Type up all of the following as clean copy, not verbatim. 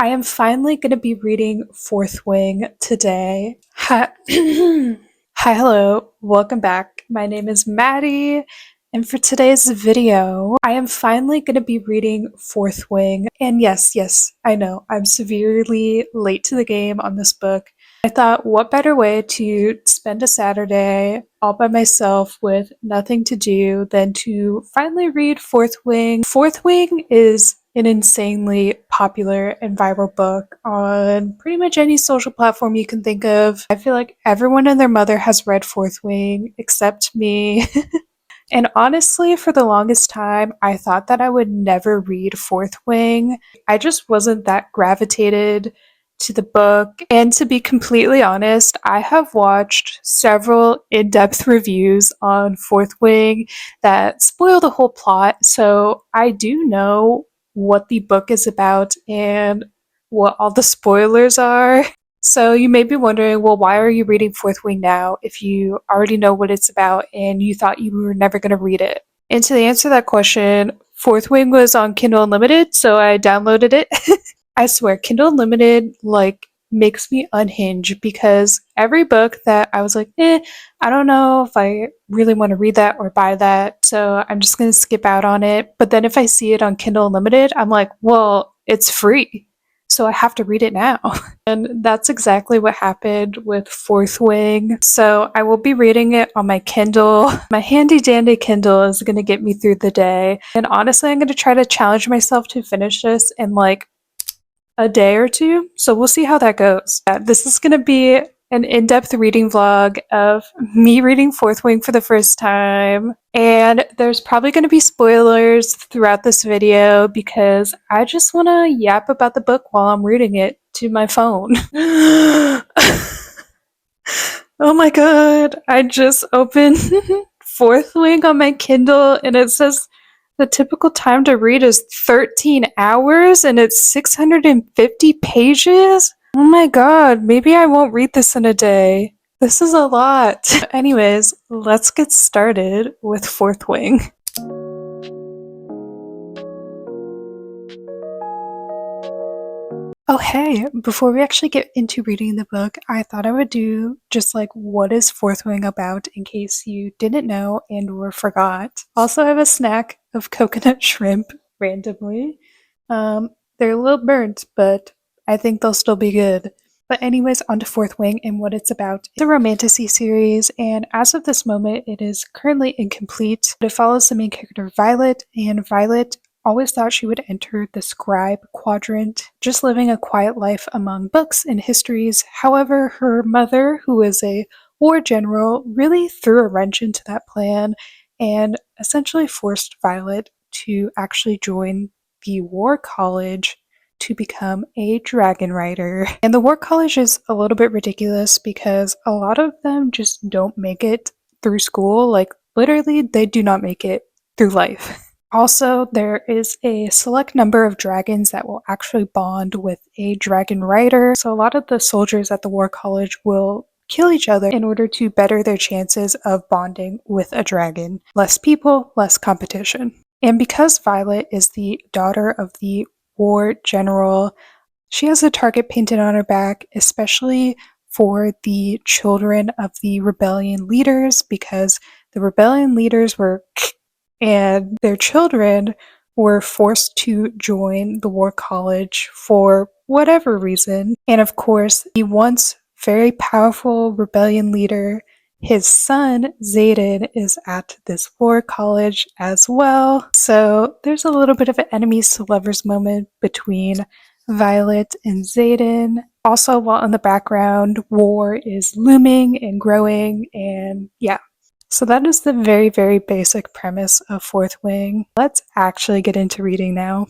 I am finally going to be reading Fourth Wing today. Hi, hi, hello, welcome back. My name is Maddie, and for today's video, I am finally going to be reading Fourth Wing. And yes, I know, I'm severely late to the game on this book. I thought, what better way to spend a Saturday all by myself with nothing to do than to finally read Fourth Wing. Fourth Wing is an insanely popular and viral book on pretty much any social platform you can think of. I feel like everyone and their mother has read Fourth Wing except me. And honestly, for the longest time, I thought that I would never read Fourth Wing. I just wasn't that gravitated to the book. And to be completely honest, I have watched several in depth reviews on Fourth Wing that spoil the whole plot. So I do know what the book is about and what all the spoilers are. So you may be wondering, well, why are you reading Fourth Wing now if you already know what it's about and you thought you were never going to read it? And to answer that question, Fourth Wing was on Kindle Unlimited, so I downloaded it. I swear, Kindle Unlimited makes me unhinge because every book that I was like, I don't know if I really want to read that or buy that, so I'm just going to skip out on it. But then if I see it on Kindle Unlimited, I'm like, well, it's free, so I have to read it now. And that's exactly what happened with Fourth Wing. So I will be reading it on my Kindle. My handy dandy Kindle is going to get me through the day. And honestly, I'm going to try to challenge myself to finish this in like a day or two. So we'll see how that goes. This is going to be an in-depth reading vlog of me reading Fourth Wing for the first time. And there's probably going to be spoilers throughout this video because I just want to yap about the book while I'm reading it to my phone. Oh my god, I just opened Fourth Wing on my Kindle and it says the typical time to read is 13 hours and it's 650 pages? Oh my god, maybe I won't read this in a day. This is a lot. Anyways, let's get started with Fourth Wing. Oh hey, before we actually get into reading the book, I thought I would do just like what is Fourth Wing about in case you didn't know and or forgot. Also, I have a snack of coconut shrimp randomly. They're a little burnt, but I think they'll still be good. But anyways, on to Fourth Wing and what it's about. It's a romantasy series, and as of this moment, it is currently incomplete. It follows the main character Violet, and Violet always thought she would enter the scribe quadrant, just living a quiet life among books and histories. However, her mother, who is a war general, really threw a wrench into that plan and essentially forced Violet to actually join the War College to become a dragon rider. And the War College is a little bit ridiculous because a lot of them just don't make it through school. Like, literally, they do not make it through life. Also, there is a select number of dragons that will actually bond with a dragon rider. So a lot of the soldiers at the War College will kill each other in order to better their chances of bonding with a dragon. Less people, less competition. And because Violet is the daughter of the war general, she has a target painted on her back, especially for the children of the rebellion leaders, because the rebellion leaders were and their children were forced to join the War College for whatever reason. And of course, the once very powerful rebellion leader, his son Xaden, is at this War College as well. So there's a little bit of an enemies to lovers moment between Violet and Xaden. Also, while in the background, war is looming and growing, and yeah. So that is the very, very basic premise of Fourth Wing. Let's actually get into reading now.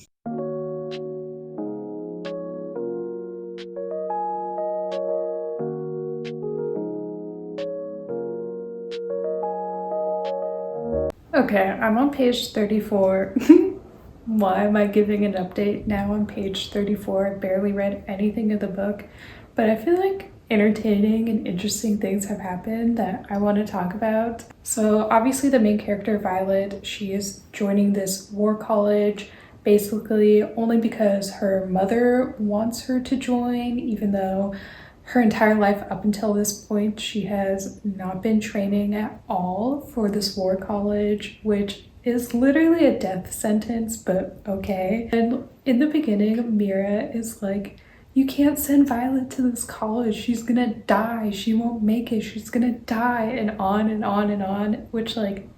Okay, I'm on page 34. Why am I giving an update now on page 34? I barely read anything of the book, but I feel like entertaining and interesting things have happened that I want to talk about. So obviously the main character, Violet, she is joining this war college basically only because her mother wants her to join, even though her entire life up until this point she has not been training at all for this war college, which is literally a death sentence, but okay. And in the beginning, Mira is like, you can't send Violet to this college. She's gonna die. She won't make it. She's gonna die. And on and on and on, which, like,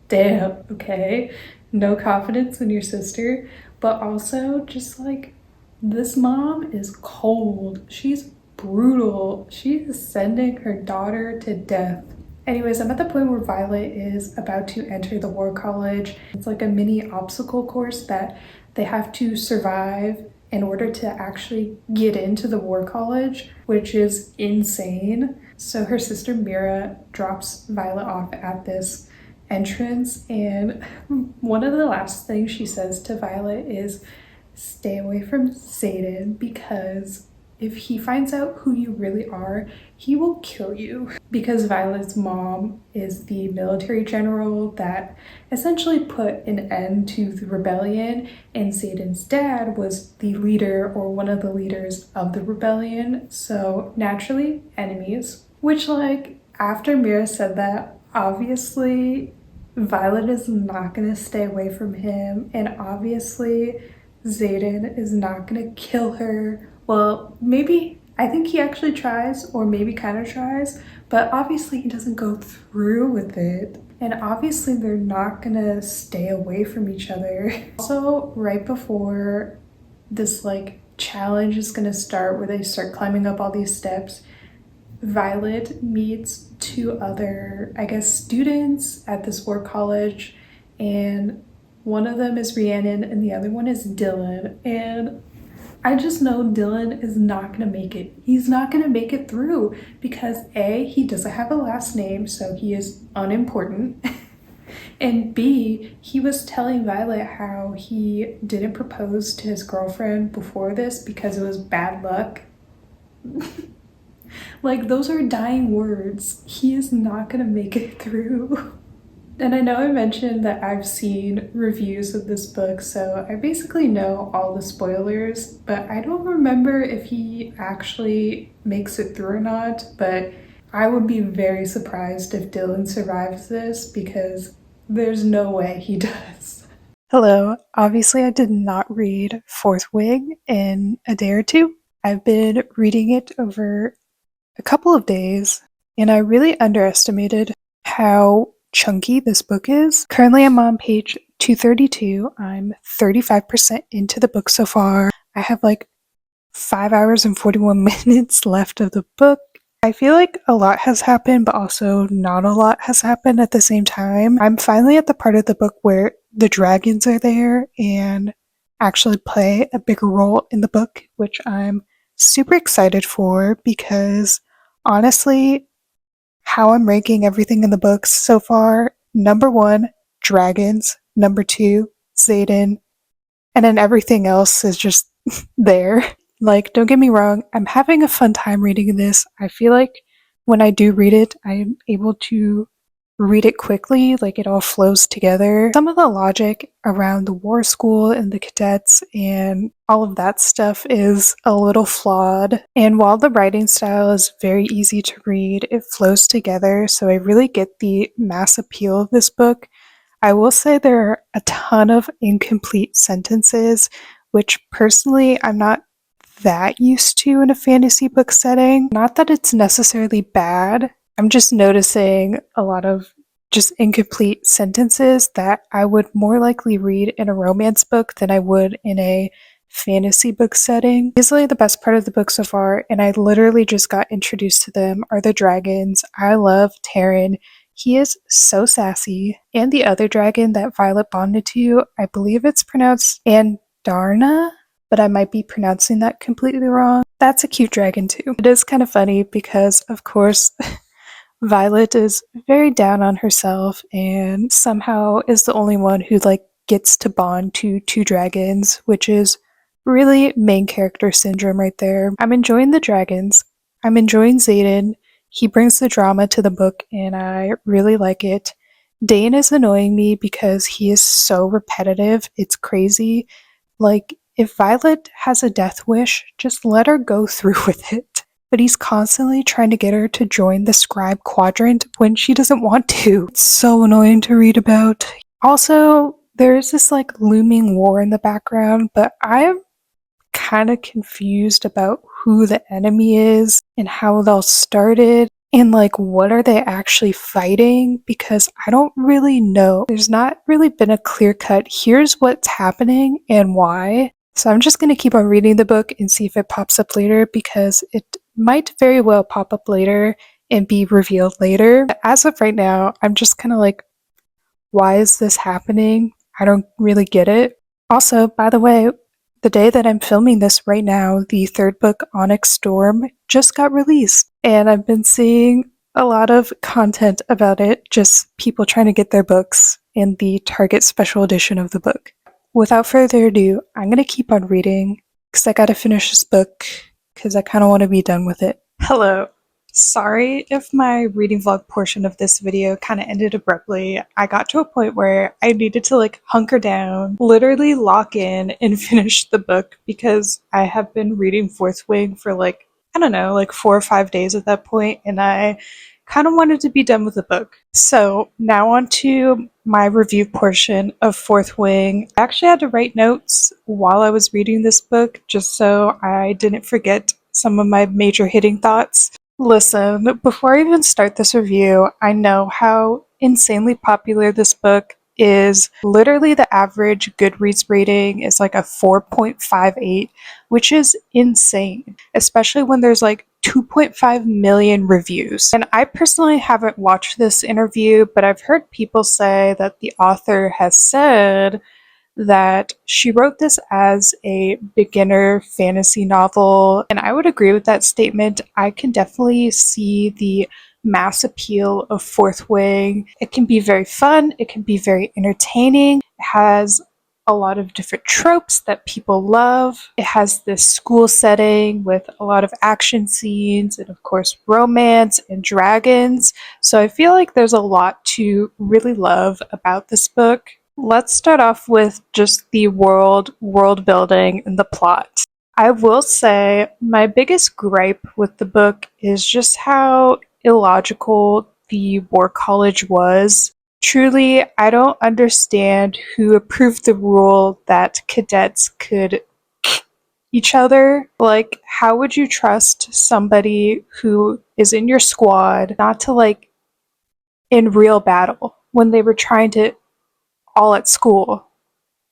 damn, okay. No confidence in your sister. But also, just like, this mom is cold. She's brutal. She is sending her daughter to death. Anyways, I'm at the point where Violet is about to enter the war college. It's like a mini obstacle course that they have to survive in order to actually get into the war college, which is insane. So her sister Mira drops Violet off at this entrance, and one of the last things she says to Violet is, stay away from Xaden, because if he finds out who you really are, he will kill you. Because Violet's mom is the military general that essentially put an end to the rebellion, and Xaden's dad was the leader or one of the leaders of the rebellion, so naturally enemies. Which, like, after Mira said that, obviously Violet is not gonna stay away from him, and obviously Xaden is not gonna kill her. Well, maybe, I think he actually tries, or maybe kind of tries, but obviously he doesn't go through with it. And obviously they're not gonna stay away from each other. Also, right before this like challenge is gonna start, where they start climbing up all these steps, Violet meets two other, I guess, students at this war college, and one of them is Rhiannon and the other one is Dylan. And I just know Dylan is not gonna make it. He's not gonna make it through because A, he doesn't have a last name, so he is unimportant. And B, he was telling Violet how he didn't propose to his girlfriend before this because it was bad luck. Like, those are dying words. He is not gonna make it through. And I know I mentioned that I've seen reviews of this book, so I basically know all the spoilers, but I don't remember if he actually makes it through or not, but I would be very surprised if Dylan survives this because there's no way he does. Hello, obviously I did not read Fourth Wing in a day or two. I've been reading it over a couple of days, and I really underestimated how chunky this book is. Currently, I'm on page 232. I'm 35% into the book so far. I have like 5 hours and 41 minutes left of the book. I feel like a lot has happened, but also not a lot has happened at the same time. I'm finally at the part of the book where the dragons are there and actually play a bigger role in the book, which I'm super excited for because honestly, how I'm ranking everything in the books so far, number 1, dragons, number 2, Xaden, and then everything else is just there. Like, don't get me wrong, I'm having a fun time reading this. I feel like when I do read it, I'm able to read it quickly, like it all flows together. Some of the logic around the war school and the cadets and all of that stuff is a little flawed. And while the writing style is very easy to read, it flows together, so I really get the mass appeal of this book. I will say there are a ton of incomplete sentences, which personally I'm not that used to in a fantasy book setting. Not that it's necessarily bad, I'm just noticing a lot of just incomplete sentences that I would more likely read in a romance book than I would in a fantasy book setting. Easily the best part of the book so far, and I literally just got introduced to them, are the dragons. I love Terran. He is so sassy. And the other dragon that Violet bonded to, I believe it's pronounced Andarna, but I might be pronouncing that completely wrong. That's a cute dragon too. It is kind of funny because, of course, Violet is very down on herself and somehow is the only one who like gets to bond to two dragons, which is really main character syndrome right there. I'm enjoying the dragons. I'm enjoying Xaden. He brings the drama to the book and I really like it. Dane is annoying me because he is so repetitive. It's crazy. Like, if Violet has a death wish, just let her go through with it. But he's constantly trying to get her to join the scribe quadrant when she doesn't want to. It's so annoying to read about. Also, there is this like looming war in the background, but I'm kind of confused about who the enemy is and how it all started and like what are they actually fighting, because I don't really know. There's not really been a clear cut here's what's happening and why. So I'm just going to keep on reading the book and see if it pops up later, because it might very well pop up later and be revealed later. But as of right now, I'm just kind of like, why is this happening? I don't really get it. Also, by the way, the day that I'm filming this right now, the third book, Onyx Storm, just got released. And I've been seeing a lot of content about it, just people trying to get their books and the Target special edition of the book. Without further ado, I'm going to keep on reading because I got to finish this book because I kind of want to be done with it. Hello. Sorry if my reading vlog portion of this video kind of ended abruptly. I got to a point where I needed to like hunker down, literally lock in and finish the book, because I have been reading Fourth Wing for like, I don't know, like 4 or 5 days at that point, and I kind of wanted to be done with the book. So now on to my review portion of Fourth Wing. I actually had to write notes while I was reading this book just so I didn't forget some of my major hitting thoughts. Listen, before I even start this review, I know how insanely popular this book is. Literally, the average Goodreads rating is like a 4.58, which is insane, especially when there's like 2.5 million reviews. And I personally haven't watched this interview, but I've heard people say that the author has said that she wrote this as a beginner fantasy novel, and I would agree with that statement. I can definitely see the mass appeal of Fourth Wing. It can be very fun, it can be very entertaining, it has a lot of different tropes that people love. It has this school setting with a lot of action scenes and, of course, romance and dragons. So I feel like there's a lot to really love about this book. Let's start off with just the world building, and the plot. I will say my biggest gripe with the book is just how illogical the War College was. Truly, I don't understand who approved the rule that cadets could each other. Like, how would you trust somebody who is in your squad not to, like, in real battle when they were trying to all at school?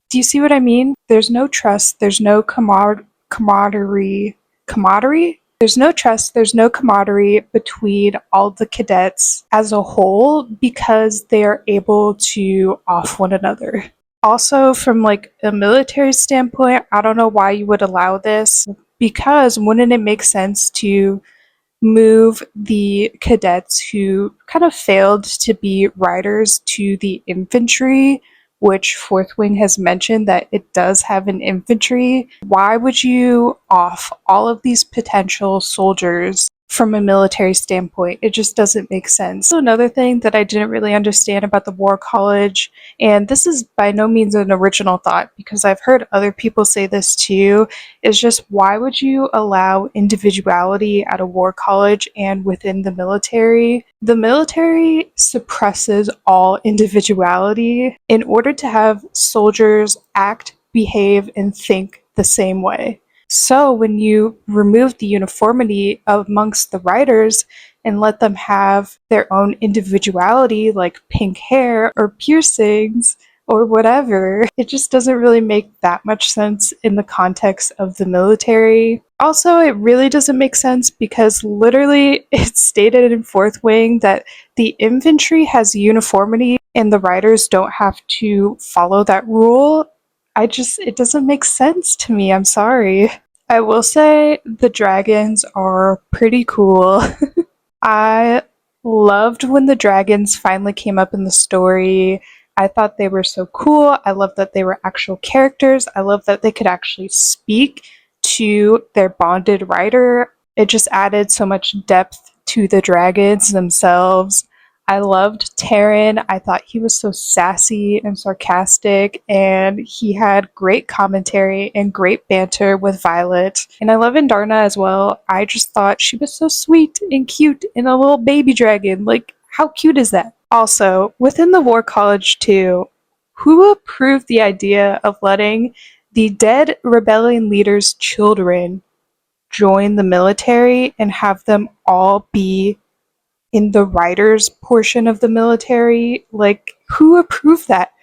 Do you see what I mean? There's no trust, there's no camaraderie. Camaraderie? There's no trust, there's no camaraderie between all the cadets as a whole, because they are able to off one another. Also, from like a military standpoint, I don't know why you would allow this, because wouldn't it make sense to move the cadets who kind of failed to be riders to the infantry, which Fourth Wing has mentioned that it does have an infantry? Why would you off all of these potential soldiers from a military standpoint? It just doesn't make sense. So another thing that I didn't really understand about the War College, and this is by no means an original thought because I've heard other people say this too, is just why would you allow individuality at a war college and within the military? The military suppresses all individuality in order to have soldiers act, behave, and think the same way. So when you remove the uniformity amongst the writers and let them have their own individuality, like pink hair or piercings or whatever, it just doesn't really make that much sense in the context of the military. Also, it really doesn't make sense because literally it's stated in Fourth Wing that the infantry has uniformity and the writers don't have to follow that rule. It doesn't make sense to me, I'm sorry. I will say the dragons are pretty cool. I loved when the dragons finally came up in the story. I thought they were so cool. I love that they were actual characters. I love that they could actually speak to their bonded rider. It just added so much depth to the dragons themselves. I loved Taryn. I thought he was so sassy and sarcastic, and he had great commentary and great banter with Violet. And I love Indarna as well. I just thought she was so sweet and cute and a little baby dragon. Like, how cute is that? Also, within the War College, too, who approved the idea of letting the dead rebellion leader's children join the military and have them all be in the writers portion of the military? Like, who approved that?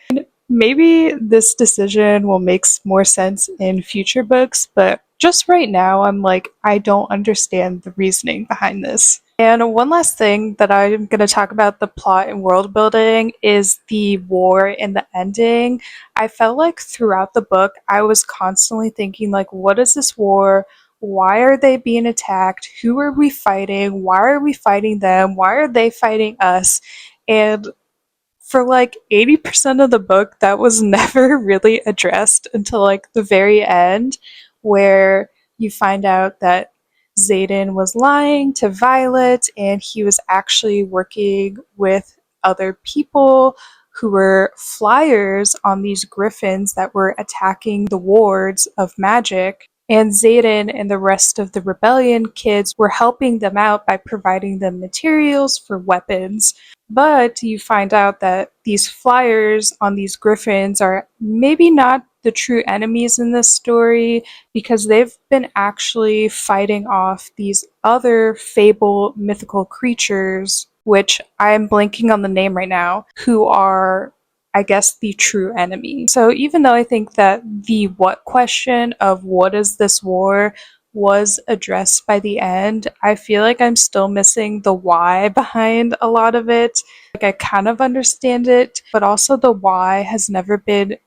Maybe this decision will make more sense in future books, but just right now, I'm like, I don't understand the reasoning behind this. And one last thing that I'm going to talk about the plot and world building is the war and the ending. I felt like throughout the book, I was constantly thinking, like, what is this war? Why are they being attacked? Who are we fighting? Why are we fighting them? Why are they fighting us? And for like 80% of the book, that was never really addressed until like the very end, where you find out that Xaden was lying to Violet and he was actually working with other people who were flyers on these griffins that were attacking the wards of magic. And Xaden and the rest of the rebellion kids were helping them out by providing them materials for weapons. But you find out that these flyers on these griffins are maybe not the true enemies in this story, because they've been actually fighting off these other fable mythical creatures, which I'm blanking on the name right now, who are, I guess, the true enemy. So even though I think that the what question of what is this war was addressed by the end, I feel like I'm still missing the why behind a lot of it. Like, I kind of understand it, but also the why has never been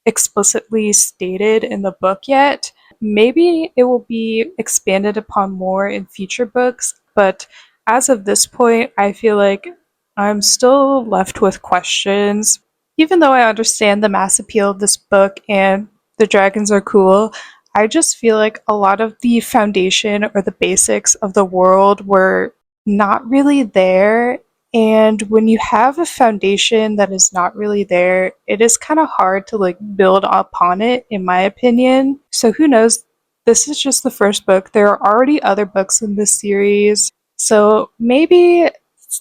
explicitly stated in the book yet. Maybe it will be expanded upon more in future books, but as of this point, I feel like I'm still left with questions. Even though I understand the mass appeal of this book and the dragons are cool, I just feel like a lot of the foundation or the basics of the world were not really there. And when you have a foundation that is not really there, it is kind of hard to like build upon it, in my opinion. So who knows? This is just the first book. There are already other books in this series. So maybe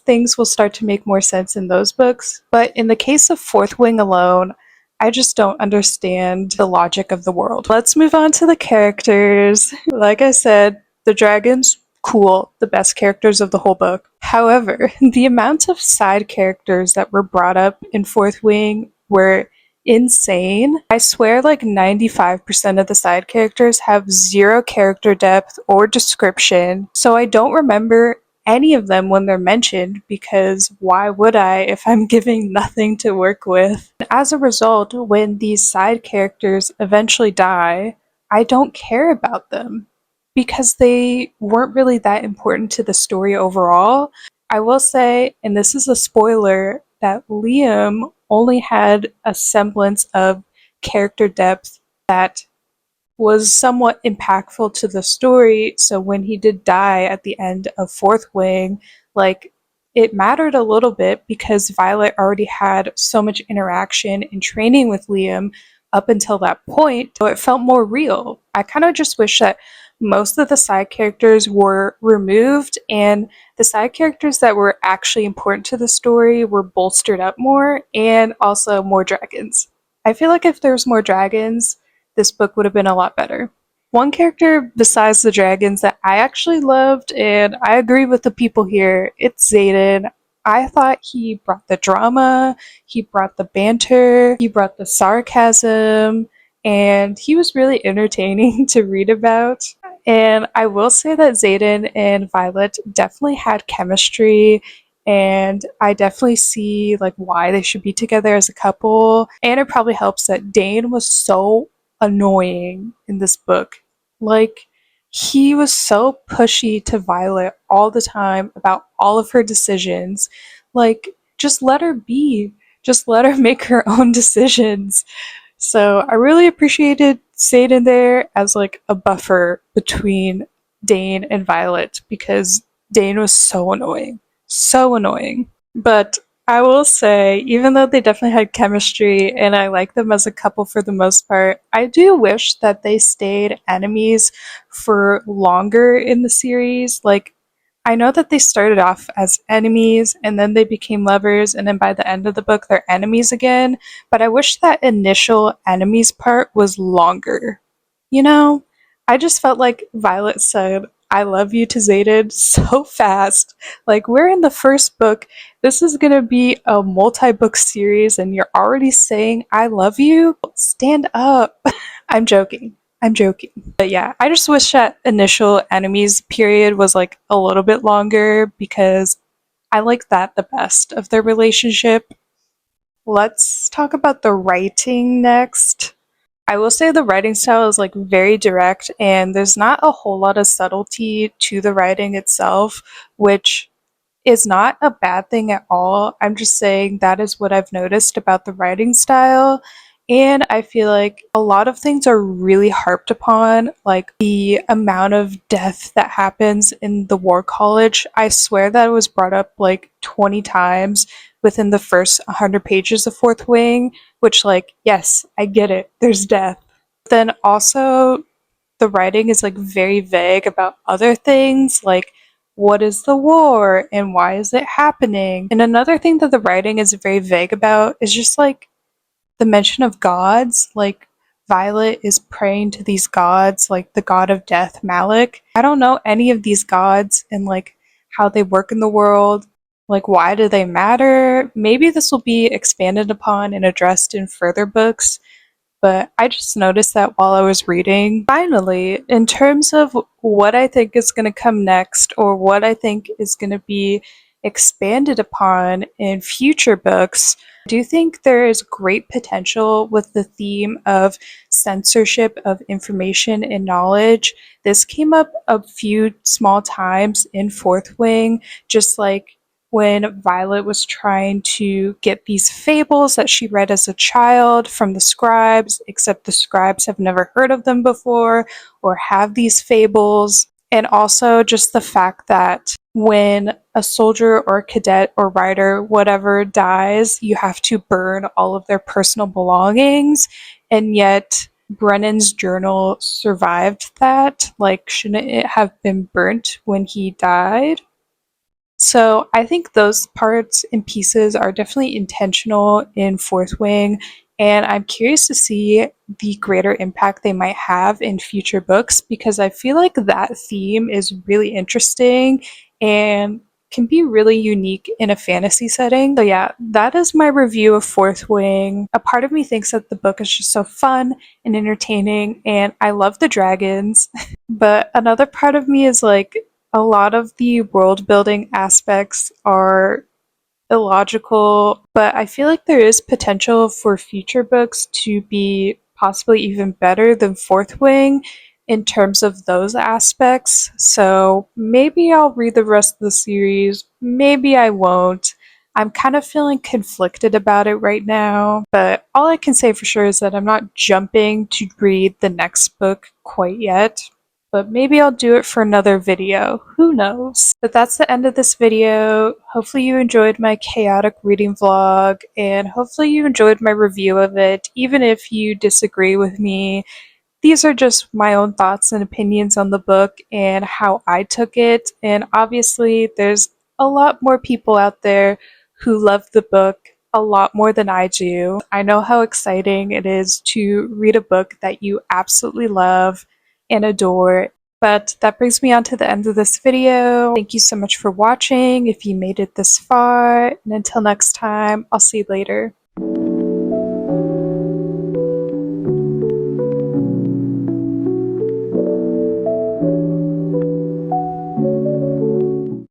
things will start to make more sense in those books. But in the case of Fourth Wing alone, I just don't understand the logic of the world. Let's move on to the characters. Like I said, the dragons, cool, the best characters of the whole book. However, the amount of side characters that were brought up in Fourth Wing were insane. I swear like 95% of the side characters have zero character depth or description, so I don't remember any of them when they're mentioned, because why would I if I'm giving nothing to work with? As a result, when these side characters eventually die, I don't care about them because they weren't really that important to the story overall. I will say, and this is a spoiler, that Liam only had a semblance of character depth that was somewhat impactful to the story. So when he did die at the end of Fourth Wing, like, it mattered a little bit because Violet already had so much interaction and training with Liam up until that point, so it felt more real. I kind of just wish that most of the side characters were removed and the side characters that were actually important to the story were bolstered up more, and also more dragons. I feel like if there was more dragons, this book would have been a lot better. One character besides the dragons that I actually loved, and I agree with the people here, it's Xaden. I thought he brought the drama, he brought the banter, he brought the sarcasm, and he was really entertaining to read about. And I will say that Xaden and Violet definitely had chemistry, and I definitely see like why they should be together as a couple. And it probably helps that Dane was so annoying in this book. Like, he was so pushy to Violet all the time about all of her decisions. Like, just let her be. Just let her make her own decisions. So I really appreciated Xaden there as like a buffer between Dane and Violet, because Dane was so annoying. So annoying. But I will say, even though they definitely had chemistry and I like them as a couple for the most part, I do wish that they stayed enemies for longer in the series. Like, I know that they started off as enemies and then they became lovers, and then by the end of the book, they're enemies again. But I wish that initial enemies part was longer. You know? I just felt like Violet said, I love you to Xaden so fast. Like, we're in the first book, this is gonna be a multi-book series and you're already saying I love you? Stand up. I'm joking. I'm joking. But yeah, I just wish that initial enemies period was like a little bit longer because I like that the best of their relationship. Let's talk about the writing next. I will say the writing style is like very direct and there's not a whole lot of subtlety to the writing itself, which is not a bad thing at all. I'm just saying that is what I've noticed about the writing style. And I feel like a lot of things are really harped upon, like the amount of death that happens in the War College. I swear that it was brought up like 20 times within the first 100 pages of Fourth Wing, which, like, yes, I get it, there's death. Then also, the writing is like very vague about other things, like what is the war and why is it happening. And another thing that the writing is very vague about is just like the mention of gods. Like, Violet is praying to these gods, like the god of death, Malik. I don't know any of these gods and like how they work in the world. Like, why do they matter? Maybe this will be expanded upon and addressed in further books, but I just noticed that while I was reading. Finally, in terms of what I think is going to come next, or what I think is going to be expanded upon in future books, I do think there is great potential with the theme of censorship of information and knowledge. This came up a few small times in Fourth Wing, just like when Violet was trying to get these fables that she read as a child from the scribes, except the scribes have never heard of them before or have these fables. And also just the fact that when a soldier or cadet or writer, whatever, dies, you have to burn all of their personal belongings, and yet Brennan's journal survived that. Like, shouldn't it have been burnt when he died? So I think those parts and pieces are definitely intentional in Fourth Wing, and I'm curious to see the greater impact they might have in future books because I feel like that theme is really interesting and can be really unique in a fantasy setting. So yeah, that is my review of Fourth Wing. A part of me thinks that the book is just so fun and entertaining, and I love the dragons. But another part of me is like, a lot of the world building aspects are illogical, but I feel like there is potential for future books to be possibly even better than Fourth Wing in terms of those aspects. So maybe I'll read the rest of the series, maybe I won't. I'm kind of feeling conflicted about it right now, but all I can say for sure is that I'm not jumping to read the next book quite yet, but maybe I'll do it for another video. Who knows? But that's the end of this video. Hopefully you enjoyed my chaotic reading vlog, and hopefully you enjoyed my review of it, even if you disagree with me. These are just my own thoughts and opinions on the book and how I took it, and obviously there's a lot more people out there who love the book a lot more than I do. I know how exciting it is to read a book that you absolutely love and adore. But that brings me on to the end of this video. Thank you so much for watching if you made it this far, and until next time, I'll see you later.